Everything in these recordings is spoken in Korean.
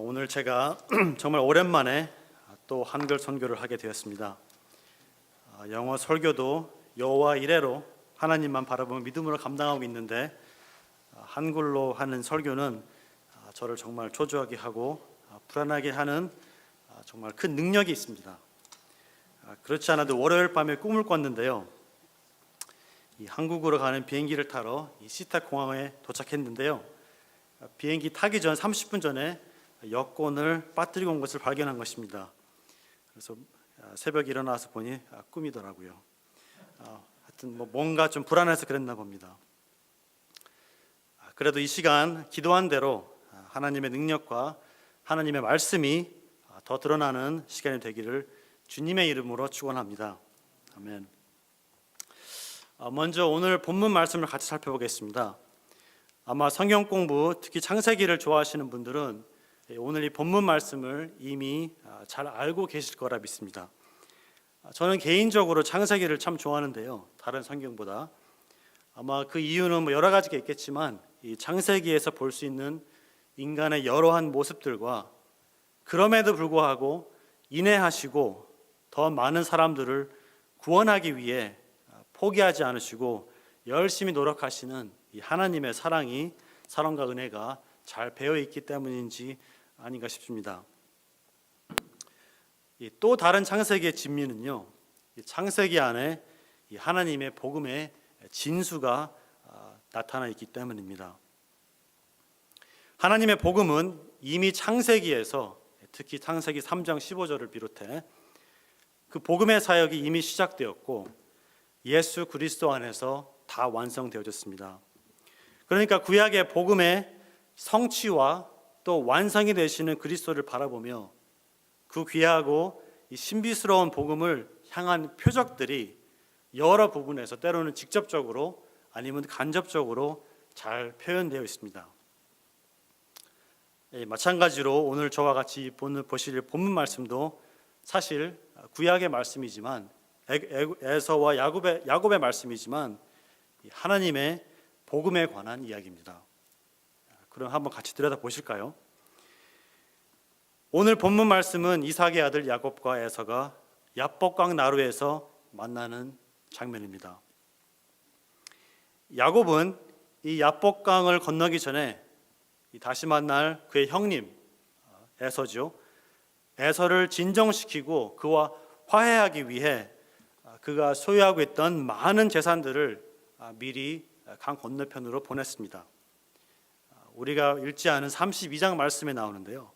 오늘 제가 정말 오랜만에 또 한글 선교를 하게 되었습니다. 영어 설교도 여호와 이레로 하나님만 바라보며 믿음으로 감당하고 있는데 한글로 하는 설교는 저를 정말 초조하게 하고 불안하게 하는 정말 큰 능력이 있습니다. 그렇지 않아도 월요일 밤에 꿈을 꿨는데요. 이 한국으로 가는 비행기를 타러 이 시타 공항에 도착했는데요. 비행기 타기 전 30분 전에 여권을 빠뜨리고 온 것을 발견한 것입니다. 그래서 새벽에 일어나서 보니 꿈이더라고요. 하여튼 뭔가 좀 불안해서 그랬나 봅니다. 그래도 이 시간 기도한 대로 하나님의 능력과 하나님의 말씀이 더 드러나는 시간이 되기를 주님의 이름으로 축원합니다. 아멘. 먼저 오늘 본문 말씀을 같이 살펴보겠습니다. 아마 성경 공부, 특히 창세기를 좋아하시는 분들은 오늘 이 본문 말씀을 이미 잘 알고 계실 거라 믿습니다. 저는 개인적으로 창세기를 참 좋아하는데요, 다른 성경보다. 아마 그 이유는 여러 가지가 있겠지만 이 창세기에서 볼 수 있는 인간의 여러한 모습들과 그럼에도 불구하고 인내하시고 더 많은 사람들을 구원하기 위해 포기하지 않으시고 열심히 노력하시는 이 하나님의 사랑과 은혜가 잘 배어 있기 때문인지 아닌가 싶습니다. 또 다른 창세기의 진미는요, 창세기 안에 이 하나님의 복음의 진수가 나타나 있기 때문입니다. 하나님의 복음은 이미 창세기에서, 특히 창세기 3장 15절을 비롯해 그 복음의 사역이 이미 시작되었고 예수 그리스도 안에서 다 완성되어졌습니다. 그러니까 구약의 복음의 성취와 또 완성이 되시는 그리스도를 바라보며 그 귀하고 이 신비스러운 복음을 향한 표적들이 여러 부분에서 때로는 직접적으로 아니면 간접적으로 잘 표현되어 있습니다. 마찬가지로 오늘 저와 같이 보실 본문 말씀도 사실 구약의 말씀이지만 에서와 야곱의 말씀이지만 하나님의 복음에 관한 이야기입니다. 그럼 한번 같이 들여다 보실까요? 오늘 본문 말씀은 이삭의 아들 야곱과 에서가 야복강 나루에서 만나는 장면입니다. 야곱은 이 야복강을 건너기 전에 다시 만날 그의 형님 에서죠. 에서를 진정시키고 그와 화해하기 위해 그가 소유하고 있던 많은 재산들을 미리 강 건너편으로 보냈습니다. 우리가 읽지 않은 32장 말씀에 나오는데요,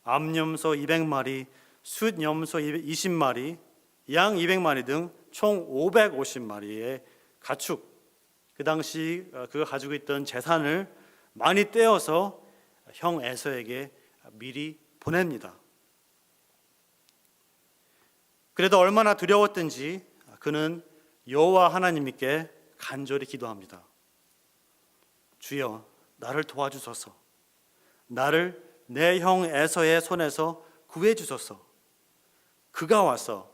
암염소 200마리, 숫염소 20마리, 양 200마리 등 총 550마리의 가축, 그 당시 그가 가지고 있던 재산을 많이 떼어서 형 에서에게 미리 보냅니다. 그래도 얼마나 두려웠든지 그는 여호와 하나님께 간절히 기도합니다. 주여, 나를 도와주소서. 나를 내 형 에서의 손에서 구해 주소서. 그가 와서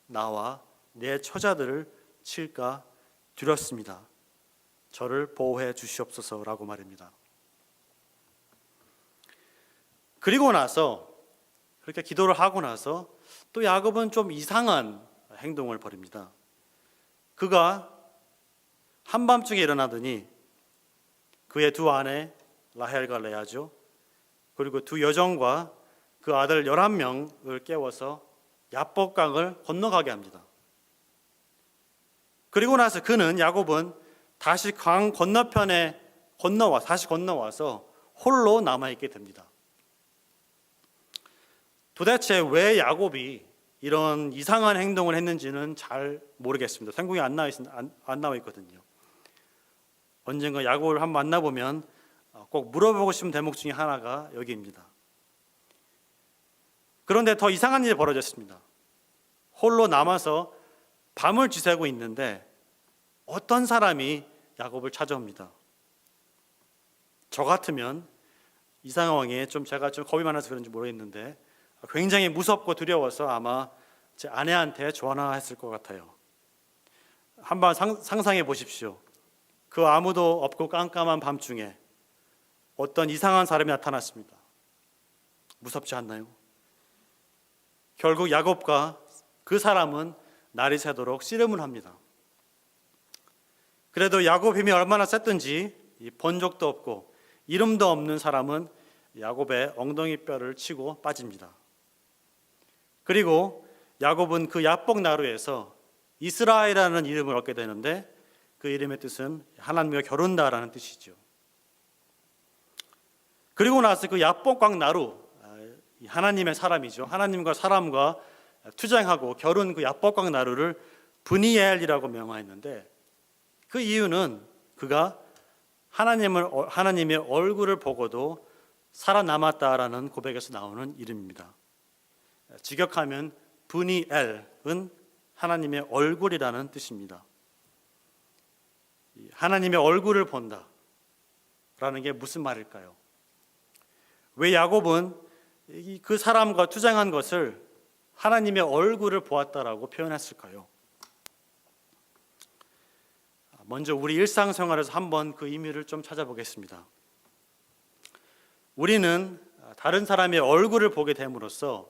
나와 내 처자들을 칠까 두렵습니다. 저를 보호해 주시옵소서라고 말입니다. 그리고 나서, 그렇게 기도를 하고 나서 또 야곱은 좀 이상한 행동을 벌입니다. 그가 한밤중에 일어나더니 그의 두 아내 라헬과 레아죠, 그리고 두 여종과 그 아들 11명을 깨워서 야복강을 건너가게 합니다. 그리고 나서 야곱은 다시 강 건너편에 다시 건너와서 홀로 남아있게 됩니다. 도대체 왜 야곱이 이런 이상한 행동을 했는지는 잘 모르겠습니다. 성경에 안 나와 있거든요. 언젠가 야곱을 한번 만나보면 꼭 물어보고 싶은 대목 중에 하나가 여기입니다. 그런데 더 이상한 일이 벌어졌습니다. 홀로 남아서 밤을 지새고 있는데 어떤 사람이 야곱을 찾아옵니다. 저 같으면 이 상황에 제가 겁이 많아서 그런지 모르겠는데 굉장히 무섭고 두려워서 아마 제 아내한테 전화했을 것 같아요. 한번 상상해 보십시오. 그 아무도 없고 깜깜한 밤중에 어떤 이상한 사람이 나타났습니다. 무섭지 않나요? 결국 야곱과 그 사람은 날이 새도록 씨름을 합니다. 그래도 야곱 힘이 얼마나 셌든지 본 적도 없고 이름도 없는 사람은 야곱의 엉덩이 뼈를 치고 빠집니다. 그리고 야곱은 그 야복 나루에서 이스라엘이라는 이름을 얻게 되는데 그 이름의 뜻은 하나님과 겨룬다라는 뜻이죠. 그리고 나서 그 야복강 나루, 하나님의 사람이죠. 하나님과 사람과 투쟁하고 겨룬 그 야복강 나루를 브니엘이라고 명하였는데 그 이유는 그가 하나님의 얼굴을 보고도 살아남았다라는 고백에서 나오는 이름입니다. 직역하면 브니엘은 하나님의 얼굴이라는 뜻입니다. 하나님의 얼굴을 본다라는 게 무슨 말일까요? 왜 야곱은 그 사람과 투쟁한 것을 하나님의 얼굴을 보았다라고 표현했을까요? 먼저 우리 일상생활에서 한번 그 의미를 좀 찾아보겠습니다. 우리는 다른 사람의 얼굴을 보게 됨으로써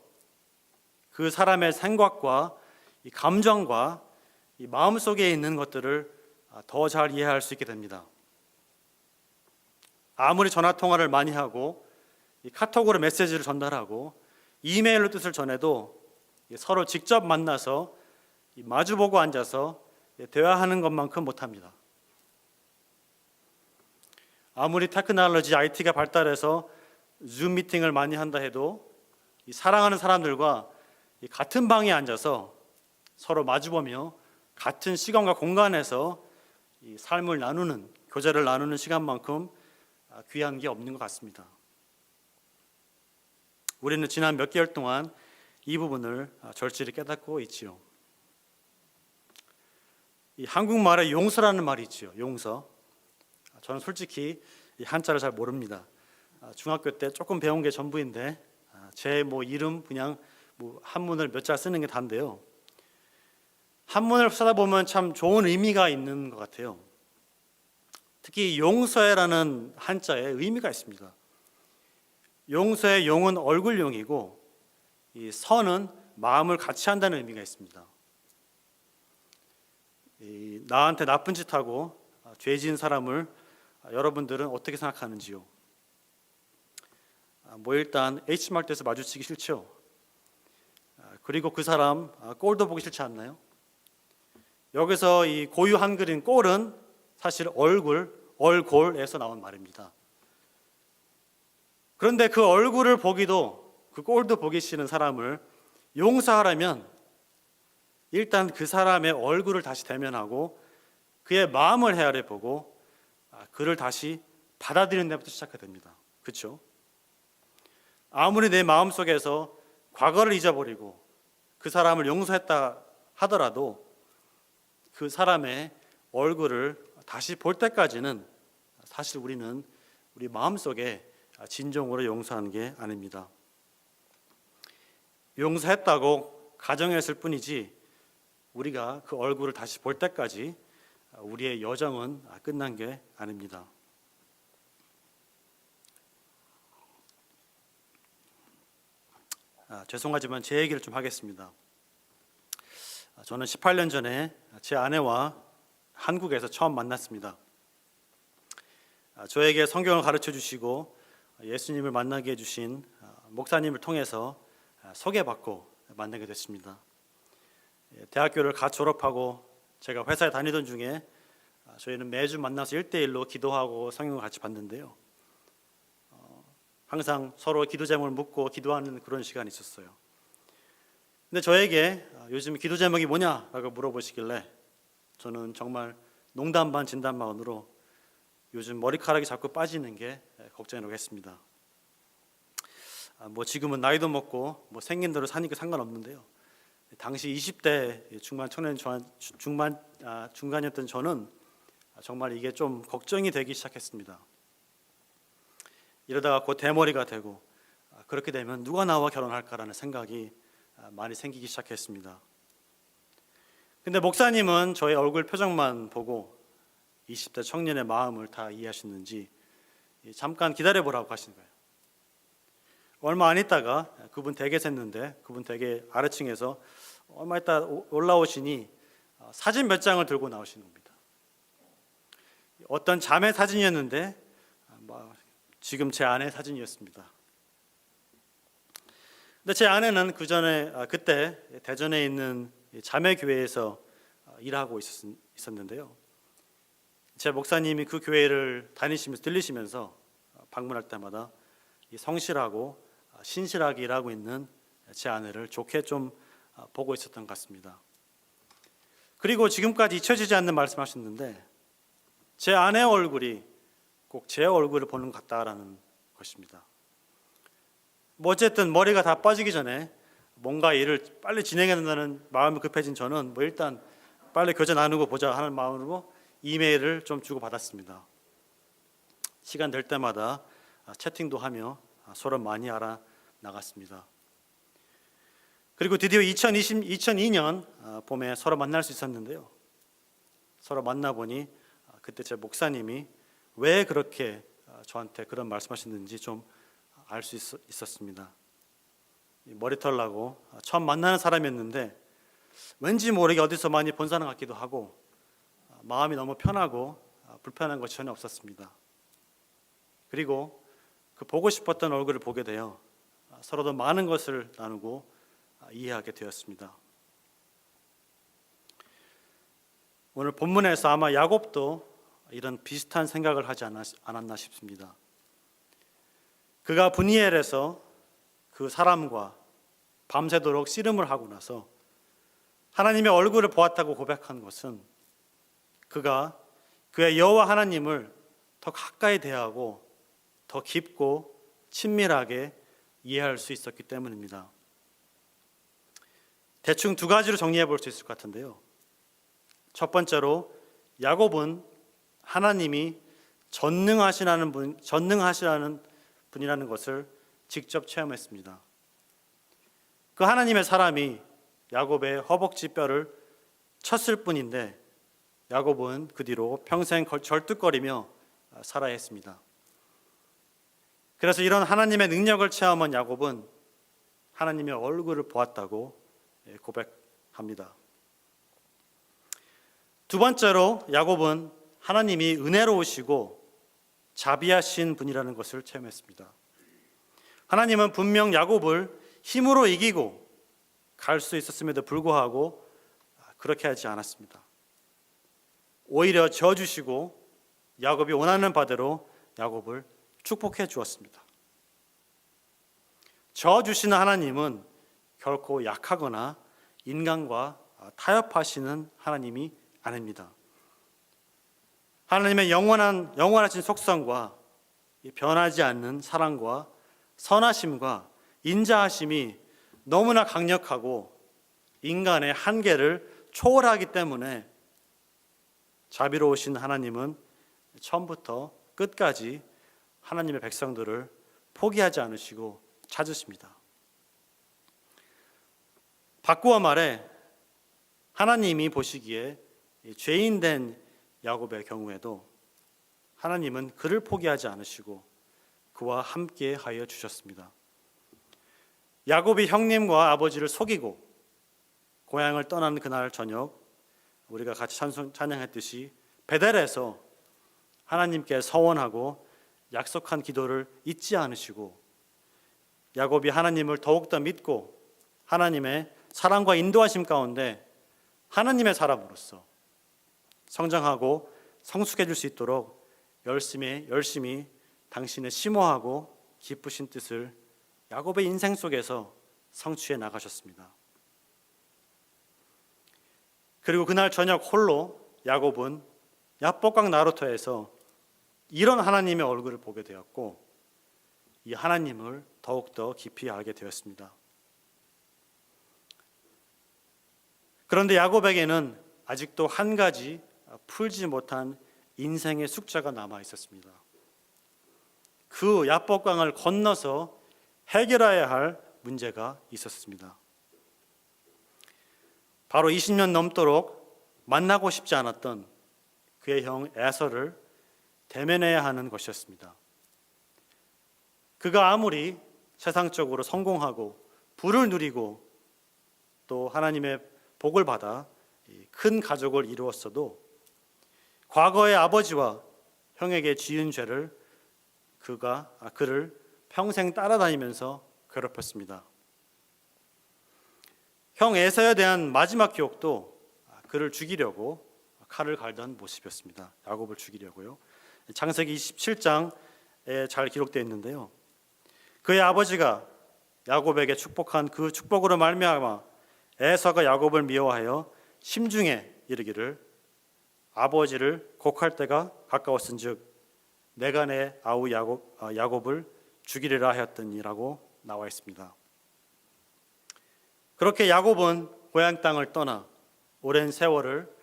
그 사람의 생각과 이 감정과 이 마음속에 있는 것들을 더 잘 이해할 수 있게 됩니다. 아무리 전화 통화를 많이 하고 이 카톡으로 메시지를 전달하고 이메일로 뜻을 전해도 서로 직접 만나서 마주보고 앉아서 대화하는 것만큼 못합니다. 아무리 테크놀로지 IT가 발달해서 줌 미팅을 많이 한다 해도 이 사랑하는 사람들과 같은 방에 앉아서 서로 마주보며 같은 시간과 공간에서 이 삶을 나누는, 교제를 나누는 시간만큼 귀한 게 없는 것 같습니다. 우리는 지난 몇 개월 동안 이 부분을 절실히 깨닫고 있지요. 이 한국말에 용서라는 말이 있지요. 용서. 저는 솔직히 이 한자를 잘 모릅니다. 중학교 때 조금 배운 게 전부인데 제 이름 그냥 한문을 몇 자 쓰는 게 다인데요. 한문을 쓰다 보면 참 좋은 의미가 있는 것 같아요. 특히 용서해라는 한자에 의미가 있습니다. 용서의 용은 얼굴용이고 이 선은 마음을 같이 한다는 의미가 있습니다. 나한테 나쁜 짓 하고 죄 지은 사람을 여러분들은 어떻게 생각하는지요? 일단 H마트에서 마주치기 싫죠. 그리고 그 사람 꼴도 보기 싫지 않나요? 여기서 이 고유 한글인 꼴은 사실 얼굴에서 나온 말입니다. 그런데 그 얼굴을 보기도 그 꼴도 보기 싫은 사람을 용서하려면 일단 그 사람의 얼굴을 다시 대면하고 그의 마음을 헤아려 보고 그를 다시 받아들이는 데부터 시작해야 됩니다. 그렇죠? 아무리 내 마음속에서 과거를 잊어버리고 그 사람을 용서했다 하더라도 그 사람의 얼굴을 다시 볼 때까지는 사실 우리는 우리 마음속에 진정으로 용서하는 게 아닙니다. 용서했다고 가정했을 뿐이지 우리가 그 얼굴을 다시 볼 때까지 우리의 여정은 끝난 게 아닙니다. 죄송하지만 제 얘기를 좀 하겠습니다. 저는 18년 전에 제 아내와 한국에서 처음 만났습니다. 저에게 성경을 가르쳐 주시고 예수님을 만나게 해주신 목사님을 통해서 소개받고 만나게 됐습니다. 대학교를 갓 졸업하고 제가 회사에 다니던 중에 저희는 매주 만나서 1대1로 기도하고 성경을 같이 봤는데요. 항상 서로 기도 제목을 묻고 기도하는 그런 시간이 있었어요. 근데 저에게 요즘 기도 제목이 뭐냐라고 물어보시길래 저는 정말 농담 반 진담 반으로 요즘 머리카락이 자꾸 빠지는 게 걱정이라고 했습니다. 지금은 나이도 먹고 생긴 대로 사니까 상관없는데요. 당시 20대 중반 청년 중간이었던 저는 정말 이게 좀 걱정이 되기 시작했습니다. 이러다가 곧 대머리가 되고 그렇게 되면 누가 나와 결혼할까라는 생각이 많이 생기기 시작했습니다. 근데 목사님은 저의 얼굴 표정만 보고 20대 청년의 마음을 다 이해하셨는지 잠깐 기다려보라고 하시는 거예요. 얼마 안 있다가 그분 댁에 샜는데 그분 댁에 아래층에서 얼마 있다 올라오시니 사진 몇 장을 들고 나오시는 겁니다. 어떤 자매 사진이었는데 지금 제 아내 사진이었습니다. 근데 제 아내는 그때 대전에 있는 자매 교회에서 일하고 있었는데요. 제 목사님이 그 교회를 들리시면서 방문할 때마다 성실하고 신실하게 일하고 있는 제 아내를 좋게 좀 보고 있었던 것 같습니다. 그리고 지금까지 잊혀지지 않는 말씀하셨는데 제 아내의 얼굴이 꼭 제 얼굴을 보는 것 같다라는 것입니다. 어쨌든 머리가 다 빠지기 전에 뭔가 일을 빨리 진행해야 된다는 마음이 급해진 저는 일단 빨리 교제 나누고 보자 하는 마음으로 이메일을 좀 주고받았습니다. 시간 될 때마다 채팅도 하며 서로 많이 알아나갔습니다. 그리고 드디어 2002년 봄에 서로 만날 수 있었는데요. 서로 만나보니 그때 제 목사님이 왜 그렇게 저한테 그런 말씀하셨는지 좀 알 수 있었습니다. 머리털 나고 처음 만나는 사람이었는데 왠지 모르게 어디서 많이 본 사람 같기도 하고 마음이 너무 편하고 불편한 것이 전혀 없었습니다. 그리고 그 보고 싶었던 얼굴을 보게 되어 서로도 많은 것을 나누고 이해하게 되었습니다. 오늘 본문에서 아마 야곱도 이런 비슷한 생각을 하지 않았나 싶습니다. 그가 브니엘에서 그 사람과 밤새도록 씨름을 하고 나서 하나님의 얼굴을 보았다고 고백한 것은 그가 그의 여호와 하나님을 더 가까이 대하고 더 깊고 친밀하게 이해할 수 있었기 때문입니다. 대충 두 가지로 정리해 볼 수 있을 것 같은데요. 첫 번째로 야곱은 하나님이 전능하시라는 분이라는 것을 직접 체험했습니다. 그 하나님의 사람이 야곱의 허벅지 뼈를 쳤을 뿐인데 야곱은 그 뒤로 평생 절뚝거리며 살아야 했습니다. 그래서 이런 하나님의 능력을 체험한 야곱은 하나님의 얼굴을 보았다고 고백합니다. 두 번째로 야곱은 하나님이 은혜로우시고 자비하신 분이라는 것을 체험했습니다. 하나님은 분명 야곱을 힘으로 이기고 갈 수 있었음에도 불구하고 그렇게 하지 않았습니다. 오히려 저주시고 야곱이 원하는 바대로 야곱을 축복해 주었습니다. 저주시는 하나님은 결코 약하거나 인간과 타협하시는 하나님이 아닙니다. 하나님의 영원하신 속성과 변하지 않는 사랑과 선하심과 인자하심이 너무나 강력하고 인간의 한계를 초월하기 때문에 자비로우신 하나님은 처음부터 끝까지 하나님의 백성들을 포기하지 않으시고 찾으십니다. 바꾸어 말해 하나님이 보시기에 죄인된 야곱의 경우에도 하나님은 그를 포기하지 않으시고 그와 함께 하여 주셨습니다. 야곱이 형님과 아버지를 속이고 고향을 떠난 그날 저녁 우리가 같이 찬양했듯이 베델에서 하나님께 서원하고 약속한 기도를 잊지 않으시고 야곱이 하나님을 더욱더 믿고 하나님의 사랑과 인도하심 가운데 하나님의 사람으로서 성장하고 성숙해질 수 있도록 열심히 당신의 심오하고 기쁘신 뜻을 야곱의 인생 속에서 성취해 나가셨습니다. 그리고 그날 저녁 홀로 야곱은 야복강 나루터에서 이런 하나님의 얼굴을 보게 되었고 이 하나님을 더욱더 깊이 알게 되었습니다. 그런데 야곱에게는 아직도 한 가지 풀지 못한 인생의 숙제가 남아 있었습니다. 그 야복강을 건너서 해결해야 할 문제가 있었습니다. 바로 20년 넘도록 만나고 싶지 않았던 그의 형 에서를 대면해야 하는 것이었습니다. 그가 아무리 세상적으로 성공하고 부를 누리고 또 하나님의 복을 받아 큰 가족을 이루었어도 과거의 아버지와 형에게 지은 죄를 그를 평생 따라다니면서 괴롭혔습니다. 형 에사에 대한 마지막 기억도 그를 죽이려고 칼을 갈던 모습이었습니다. 야곱을 죽이려고요. 창세기 27장에 잘 기록되어 있는데요. 그의 아버지가 야곱에게 축복한 그 축복으로 말미암아 에사가 야곱을 미워하여 심중에 이르기를 아버지를 곡할 때가 가까웠은즉 내가 내 아우 야곱을 죽이리라 하였더니라고 나와 있습니다. 그렇게 야곱은 고향 땅을 떠나 오랜 세월을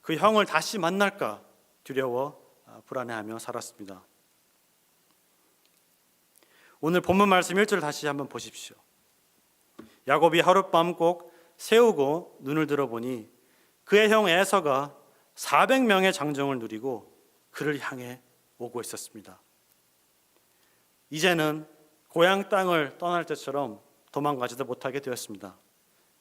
그 형을 다시 만날까 두려워 불안해하며 살았습니다. 오늘 본문 말씀 1절 다시 한번 보십시오. 야곱이 하룻밤 꼭 세우고 눈을 들어보니 그의 형 에서가 400명의 장정을 누리고 그를 향해 오고 있었습니다. 이제는 고향 땅을 떠날 때처럼 도망가지도 못하게 되었습니다.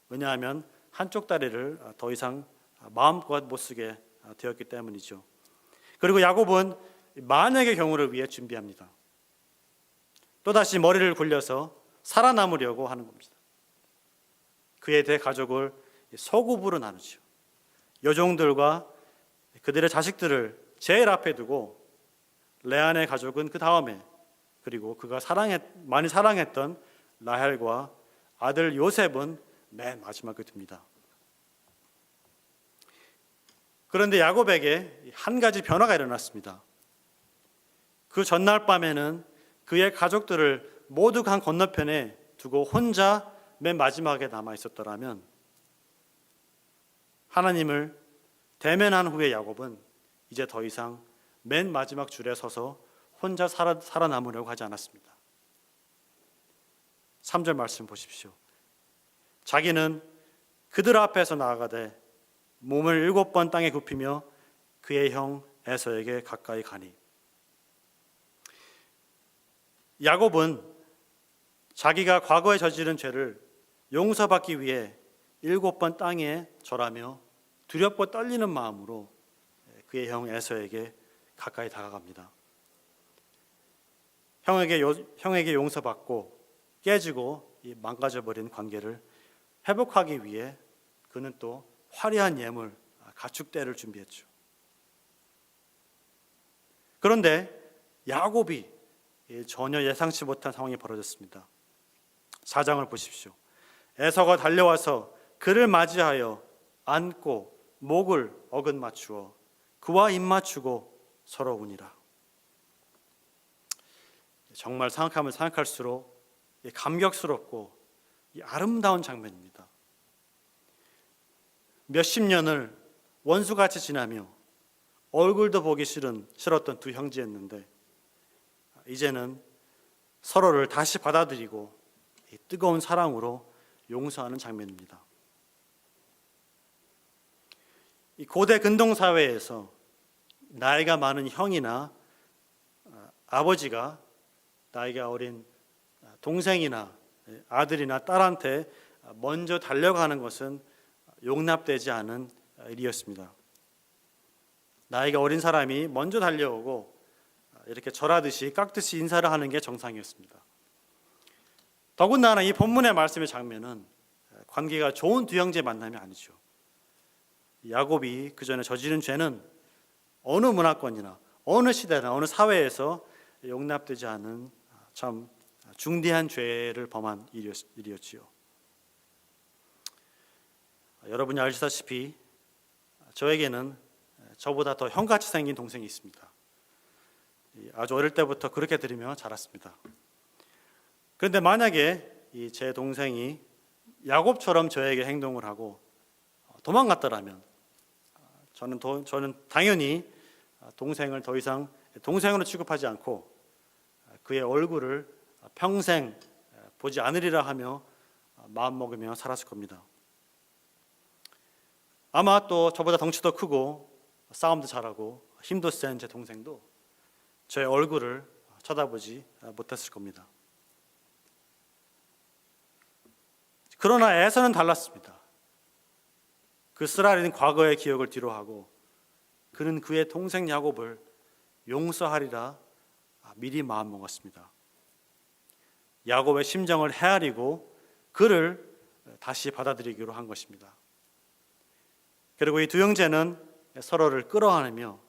왜냐하면 한쪽 다리를 더 이상 마음껏 못 쓰게 되었기 때문이죠. 그리고 야곱은 만약의 경우를 위해 준비합니다. 또다시 머리를 굴려서 살아남으려고 하는 겁니다. 그의 대가족을 소급으로 나누죠. 여종들과 그들의 자식들을 제일 앞에 두고 레아의 가족은 그 다음에, 그리고 그가 많이 사랑했던 라헬과 아들 요셉은 맨 마지막에 둡니다. 그런데 야곱에게 한 가지 변화가 일어났습니다. 그 전날 밤에는 그의 가족들을 모두 강 건너편에 두고 혼자 맨 마지막에 남아 있었더라면 하나님을 대면한 후에 야곱은 이제 더 이상 맨 마지막 줄에 서서 혼자 살아남으려고 하지 않았습니다. 3절 말씀 보십시오. 자기는 그들 앞에서 나아가되 몸을 7번 땅에 굽히며 그의 형 에서에게 가까이 가니. 야곱은 자기가 과거에 저지른 죄를 용서받기 위해 7번 땅에 절하며 두렵고 떨리는 마음으로 그의 형 에서에게 가까이 다가갑니다. 형에게 용서받고 깨지고 망가져버린 관계를 회복하기 위해 그는 또 화려한 예물, 가축대를 준비했죠. 그런데 야곱이 전혀 예상치 못한 상황이 벌어졌습니다. 4장을 보십시오. 에서가 달려와서 그를 맞이하여 안고 목을 어긋 맞추어 그와 입 맞추고 서로 우니라. 정말 생각하면 생각할수록 감격스럽고 아름다운 장면입니다. 몇십 년을 원수같이 지나며 얼굴도 보기 싫었던 두 형제였는데 이제는 서로를 다시 받아들이고 뜨거운 사랑으로 용서하는 장면입니다. 이 고대 근동 사회에서 나이가 많은 형이나 아버지가 나이가 어린 동생이나 아들이나 딸한테 먼저 달려가는 것은 용납되지 않은 일이었습니다. 나이가 어린 사람이 먼저 달려오고 이렇게 절하듯이 깍듯이 인사를 하는 게 정상이었습니다. 더군다나 이 본문의 말씀의 장면은 관계가 좋은 두 형제 만남이 아니죠. 야곱이 그 전에 저지른 죄는 어느 문화권이나 어느 시대나 어느 사회에서 용납되지 않은 참 중대한 죄를 범한 일이었지요. 여러분이 아시다시피 저에게는 저보다 더 형같이 생긴 동생이 있습니다. 아주 어릴 때부터 그렇게 들으며 자랐습니다. 그런데 만약에 제 동생이 야곱처럼 저에게 행동을 하고 도망갔더라면 저는 당연히 동생을 더 이상 동생으로 취급하지 않고 그의 얼굴을 평생 보지 않으리라 하며 마음먹으며 살았을 겁니다. 아마 또 저보다 덩치도 크고 싸움도 잘하고 힘도 센 제 동생도 저의 얼굴을 쳐다보지 못했을 겁니다. 그러나 에서는 달랐습니다. 그 쓰라린 과거의 기억을 뒤로하고 그는 그의 동생 야곱을 용서하리라 미리 마음먹었습니다. 야곱의 심정을 헤아리고 그를 다시 받아들이기로 한 것입니다. 그리고 이 두 형제는 서로를 끌어안으며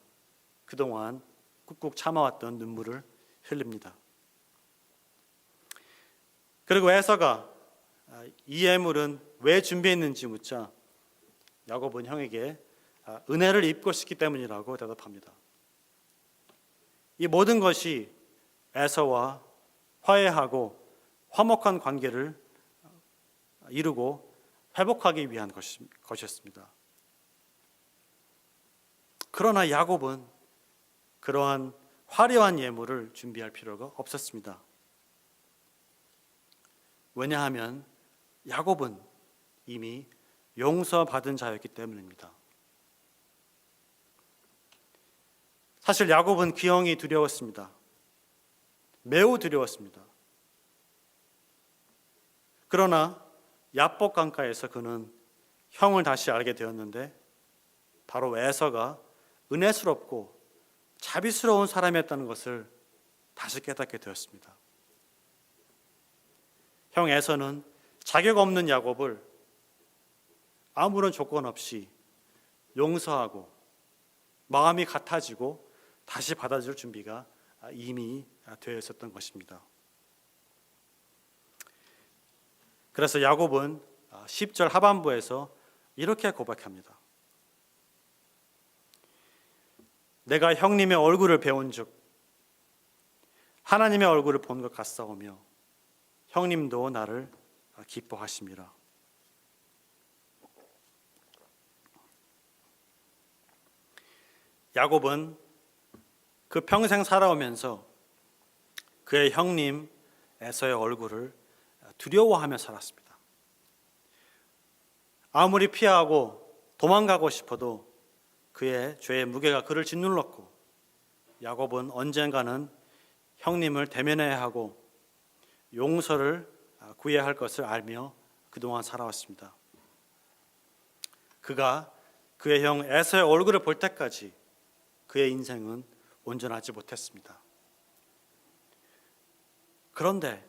그동안 꾹꾹 참아왔던 눈물을 흘립니다. 그리고 에서가 이 예물은 왜 준비했는지 묻자 야곱은 형에게 은혜를 입고 싶기 때문이라고 대답합니다. 이 모든 것이 에서와 화해하고 화목한 관계를 이루고 회복하기 위한 것이었습니다. 그러나 야곱은 그러한 화려한 예물을 준비할 필요가 없었습니다. 왜냐하면 야곱은 이미 용서받은 자였기 때문입니다. 사실 야곱은 그 형이 두려웠습니다. 매우 두려웠습니다. 그러나 야복 강가에서 그는 형을 다시 알게 되었는데 바로 에서가 은혜스럽고 자비스러운 사람이었다는 것을 다시 깨닫게 되었습니다. 형 에서는 자격 없는 야곱을 아무런 조건 없이 용서하고 마음이 같아지고 다시 받아줄 준비가 이미 되어 있었던 것입니다. 그래서 야곱은 10절 하반부에서 이렇게 고백합니다. 내가 형님의 얼굴을 배운즉 하나님의 얼굴을 본 것 같사오며 형님도 나를 기뻐하심이라. 야곱은 그 평생 살아오면서 그의 형님 에서의 얼굴을 두려워하며 살았습니다. 아무리 피하고 도망가고 싶어도 그의 죄의 무게가 그를 짓눌렀고 야곱은 언젠가는 형님을 대면해야 하고 용서를 구해야 할 것을 알며 그동안 살아왔습니다. 그가 그의 형 에서의 얼굴을 볼 때까지 그의 인생은 온전하지 못했습니다. 그런데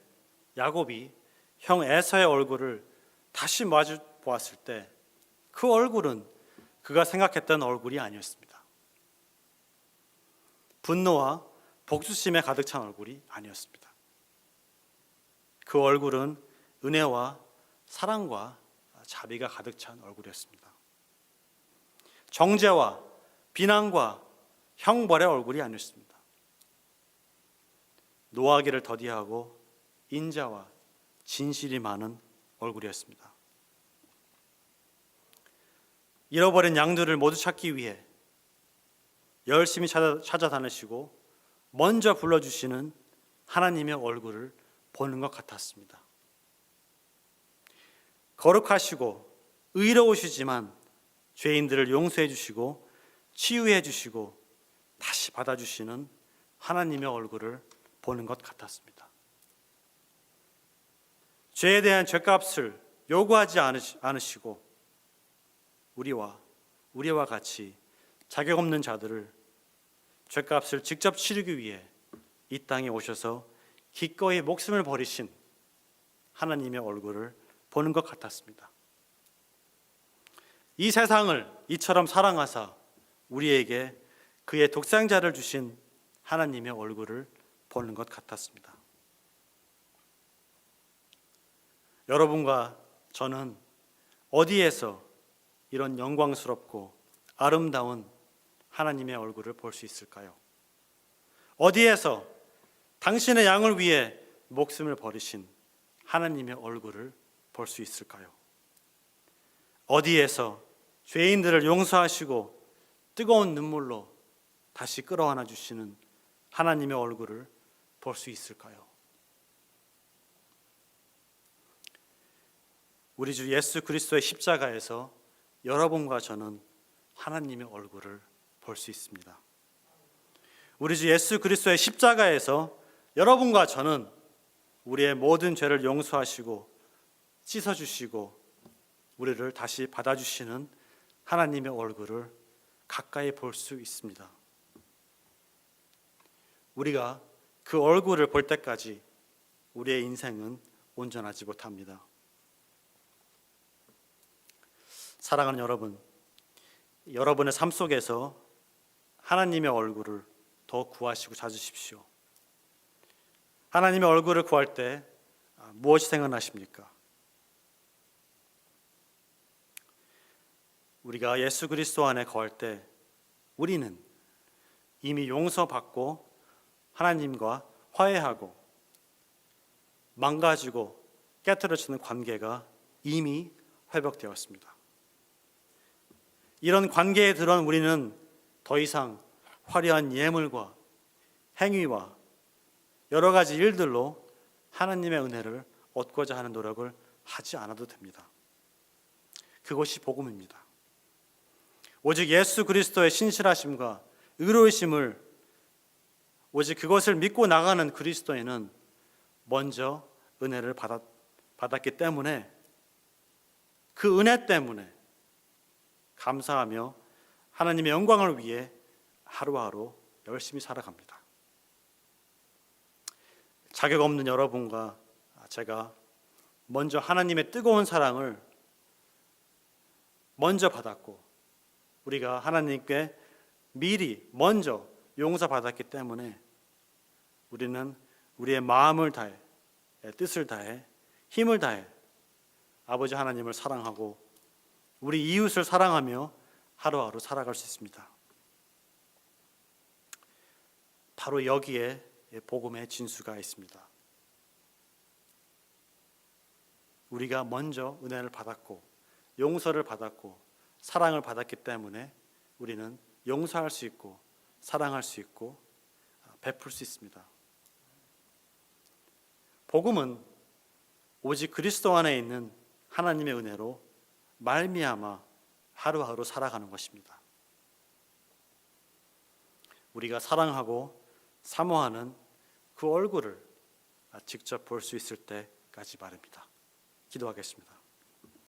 야곱이 형 에서의 얼굴을 다시 마주 보았을 때 그 얼굴은 그가 생각했던 얼굴이 아니었습니다. 분노와 복수심에 가득 찬 얼굴이 아니었습니다. 그 얼굴은 은혜와 사랑과 자비가 가득 찬 얼굴이었습니다. 정죄와 비난과 형벌의 얼굴이 아니었습니다. 노하기를 더디하고 인자와 진실이 많은 얼굴이었습니다. 잃어버린 양들을 모두 찾기 위해 열심히 찾아다니시고 먼저 불러주시는 하나님의 얼굴을 보는 것 같았습니다. 거룩하시고 의로우시지만 죄인들을 용서해 주시고 치유해 주시고 다시 받아주시는 하나님의 얼굴을 보는 것 같았습니다. 죄에 대한 죄값을 요구하지 않으시고 우리와 같이 자격 없는 자들을 죄값을 직접 치르기 위해 이 땅에 오셔서 기꺼이 목숨을 버리신 하나님의 얼굴을 보는 것 같았습니다. 이 세상을 이처럼 사랑하사 우리에게 그의 독생자를 주신 하나님의 얼굴을 보는 것 같았습니다. 여러분과 저는 어디에서 이런 영광스럽고 아름다운 하나님의 얼굴을 볼 수 있을까요? 어디에서 당신의 양을 위해 목숨을 버리신 하나님의 얼굴을 볼 수 있을까요? 어디에서 죄인들을 용서하시고 뜨거운 눈물로 다시 끌어안아 주시는 하나님의 얼굴을 볼 수 있을까요? 우리 주 예수 그리스도의 십자가에서 여러분과 저는 하나님의 얼굴을 볼 수 있습니다. 우리 주 예수 그리스도의 십자가에서 여러분과 저는 우리의 모든 죄를 용서하시고 씻어주시고 우리를 다시 받아주시는 하나님의 얼굴을 가까이 볼 수 있습니다. 우리가 그 얼굴을 볼 때까지 우리의 인생은 온전하지 못합니다. 사랑하는 여러분, 여러분의 삶 속에서 하나님의 얼굴을 더 구하시고 찾으십시오. 하나님의 얼굴을 구할 때 무엇이 생각나십니까? 우리가 예수 그리스도 안에 거할 때 우리는 이미 용서받고 하나님과 화해하고 망가지고 깨트려지는 관계가 이미 회복되었습니다. 이런 관계에 들어온 우리는 더 이상 화려한 예물과 행위와 여러 가지 일들로 하나님의 은혜를 얻고자 하는 노력을 하지 않아도 됩니다. 그것이 복음입니다. 오직 예수 그리스도의 신실하심과 의로우심을 오직 그것을 믿고 나가는 그리스도인은 먼저 은혜를 받았기 때문에 그 은혜 때문에 감사하며 하나님의 영광을 위해 하루하루 열심히 살아갑니다. 자격 없는 여러분과 제가 먼저 하나님의 뜨거운 사랑을 먼저 받았고 우리가 하나님께 미리 먼저 용서받았기 때문에 우리는 우리의 마음을 다해 뜻을 다해 힘을 다해 아버지 하나님을 사랑하고 우리 이웃을 사랑하며 하루하루 살아갈 수 있습니다. 바로 여기에 복음의 진수가 있습니다. 우리가 먼저 은혜를 받았고 용서를 받았고 사랑을 받았기 때문에 우리는 용서할 수 있고 사랑할 수 있고 베풀 수 있습니다. 복음은 오직 그리스도 안에 있는 하나님의 은혜로 말미암아 하루하루 살아가는 것입니다. 우리가 사랑하고 사모하는 그 얼굴을 직접 볼 수 있을 때까지 말입니다. 기도하겠습니다.